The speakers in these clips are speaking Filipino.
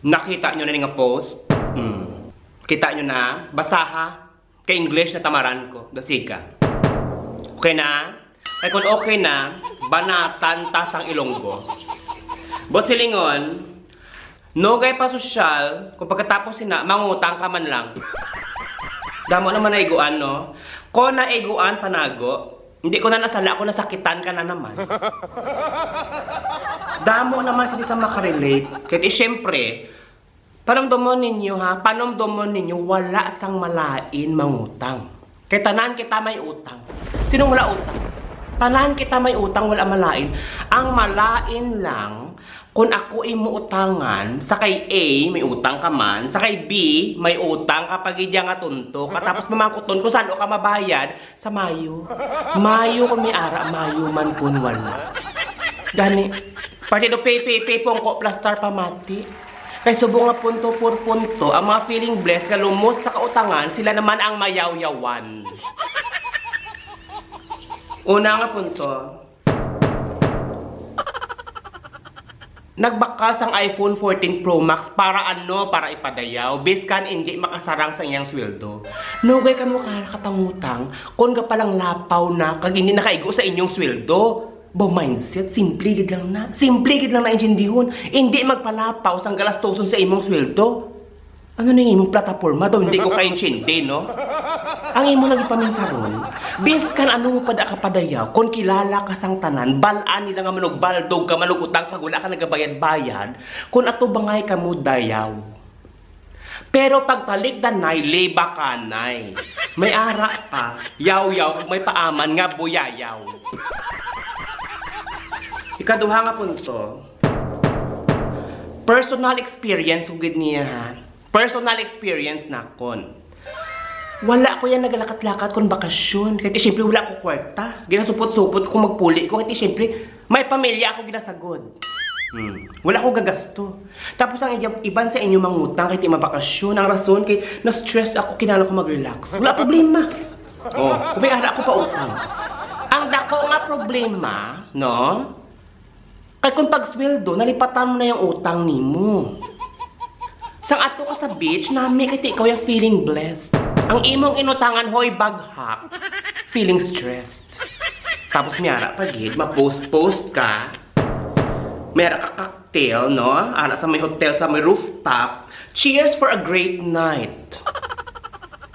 Nakita nyo na nga post? Kita nyo na? Basa ha? Kay English na tamaran ko. Dasika. Okay na? Ay kung okay na, banatan tas ang Ilonggo. Bot silingon, nogay pa sosyal, kung pagkatapos sina, mangutang ka man lang. Damo naman na iguan, no? Kung na iguan, panago, hindi ko na nasala, ako nasakitan ka na naman. Damo naman sila sa makarelate. Kaya syempre, panomdomon ninyo ha, panomdomon ninyo, wala sang malain mangutang. Kaya tanan kita may utang. Sinong wala utang? Tanan kita may utang, wala malain. Ang malain lang, kung ako imuutangan, sa kay A, may utang ka man, sa kay B, may utang kapag idya nga tunto, katapos mamangkuton kung saan o ka mabayad, sa Mayo. Mayo kung may ara, Mayo man kung wala. Gani, pati do pay pongko plastar pamati. Kay subong nga punto por punto, ang mga feeling blessed nga lumos sa kautangan, sila naman ang mayaw-yawan. Una nga punto, nagbakas ang iPhone 14 Pro Max para ano? Para ipadayaw. Biskan hindi makasarang sa iyang sweldo. Nugay ka mo kapangutang, kung ka palang lapaw na, kag hindi nakaigo sa inyong sweldo. Bo mindset, simple gid lang na. Simple gid lang na injindihon. Hindi magpalapaw sang galastoson sa imong sweldo. Ano na yung imong plataforma daw? Hindi ko kaintindi, no? Ang imong lagi paminsaron, biskan ano mo pada kapadayaw, kung kilala ka sang tanan, balaan nila nga manog baldog ka, manugutang ka, wala ka nagabayad-bayad, kung ato bangay ka mo dayaw. Pero pag talikdanay, leba kanay. May ara pa, yaw-yaw, may paaman nga buyayaw. Ikaduha nga punto, personal experience ugid niya ha. Personal experience na kon. Wala ko yan nagalakat-lakat kon bakasyon. Kahit siyempre wala ko kwarta. Ginasupot-supot ko magpuli ko. Kahit siyempre may pamilya ako ginasagod. Wala ko gagasto. Tapos ang iban sa inyo mangutang kahit mabakasyon. Ang rason kay na-stress ako, kinala ko mag-relax. Wala problema. May ara ako pa utang. Ang dako nga problema, no? Kaya kung pag-sweldo, nalipatan mo na yung utang nimo. Sang ato ka sa beach, nami kasi ikaw yung feeling blessed. Ang imong inutangan, hoy baghak, feeling stressed. Tapos miyara pagid, ma-post-post ka, miyara ka cocktail, no? Ara sa may hotel, sa may rooftop. Cheers for a great night.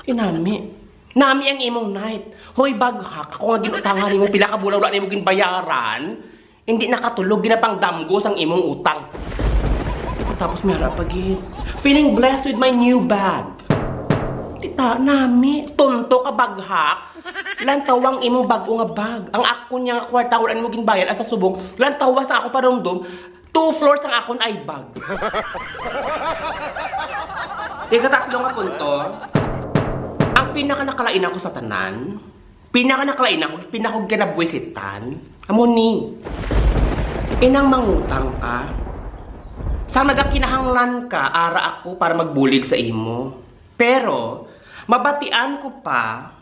Inami. Nami ang imong night. Hoy baghak, ako nga ginutangan mo, pila ka bulaw na mo ginbayaran. Hindi nakatulog, ginapang damgo sang imong utang. Tapos may harapagin. Feeling blessed with my new bag. Tita, nami, tonto ka baghak. Lantawang imong bago nga bag. Ang ako niya nga kwarta, wala mo ginbayad asa subong. Lantawa sa ako parungdom, 2 floors ang akon ay bag. Ikatatlo nga punto, ang pinaka nakalain ako sa tanan, pinaka kinabwisitan, amo ni, inang mangutang ka. Sa nagakinahanglan ka, ara ako para magbulig sa imo. Pero, mabatian ko pa,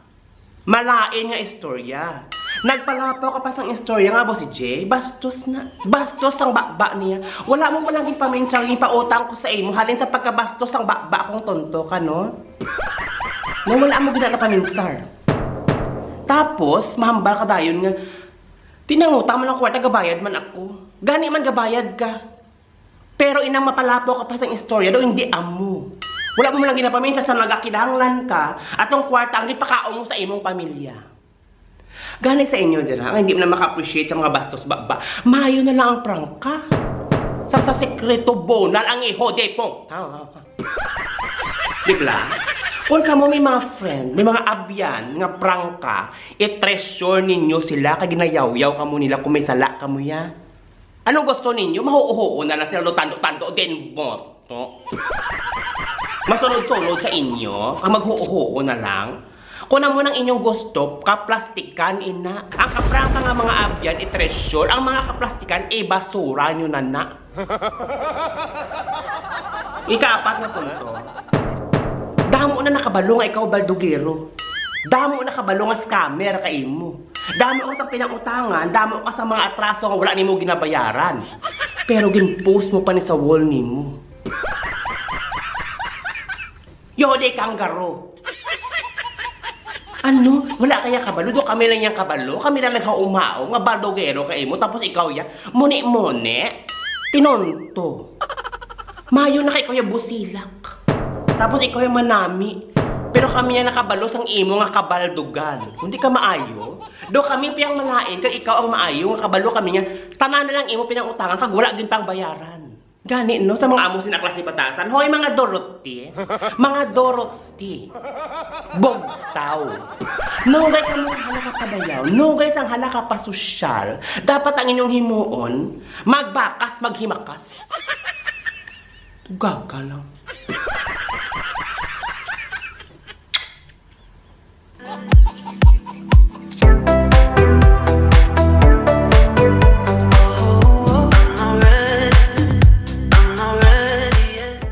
malain nga istorya. Nagpalapaw ka pa sang istorya nga, Boss J. Bastos na. Bastos ang bakba niya. Wala mo walang ipaminsang ipautang ko sa imo. Halin sa pagkabastos ang bakba kong tonto ka, no? No, wala mo ginala paminsar. Tapos, mahambal ka dayon nga, tinangutang mo ng kwarta, gabayad man ako. Gani man gabayad ka. Pero inang mapalapo ka pa sa istorya, daw hindi amo. Wala mo lang ginapaminsa sa nagakidanglan ka, atong kwarta ang ipakaon mo sa imong pamilya. Gani sa inyo dira, hindi mo na maka-appreciate sa mga bastos baba. Mayo na lang ang prangka. Sa sekreto bonal ang iho, depong. Diba? Kung kamo may mga friend, may mga abyan, nga prangka, i-treasure ninyo sila, kaginayaw-yaw kamo nila kung may sala kamo ya. Anong gusto ninyo? Mahuuho na lang sila tando-tando din mo. Masunod-sunod sa inyo, ang maghuuho na lang. Kung mo ng inyong gusto, kaplastikan ina. Ang kaprangka nga mga abyan, i-treasure. Ang mga kaplastikan, basura nyo na na. Ikaapat na punto. Damo na nakabalo nga ikaw baldugero. Damo na kabalo nga scammer ka imo. Damo ka sa pinangutangan, damo ka sa mga atraso nga wala nimo ginabayaran. Pero gin-post mo pa ni sa wall nimo. Yode kangaroo. Ano? Wala kaya kabalo? Do kami lang yung kabalo? Kami lang naghaumao, nga baldogero kay mo, tapos ikaw ya, muni-muni, tinonto. Mayo na kay ikaw yung busilak. Tapos ikaw yung manami. Pero kami yung nakabalo sang imo nga kabaldugan. Hindi ka maayo. Do kami piyang malain, kag ikaw ang maayo, nga kabalo kami nga, tanan na lang imo pinang utangan, kag wala din pang bayaran. Gani, no? Sa mga amo sinaklase patasan. Hoy, mga Dorothy. Mga Dorothy. Bogtaw. No, guys, ang halaka pa bayaw. No, guys, ang halaka pa sosyal. Dapat ang inyong himuon, magbakas, maghimakas. Gaga lang.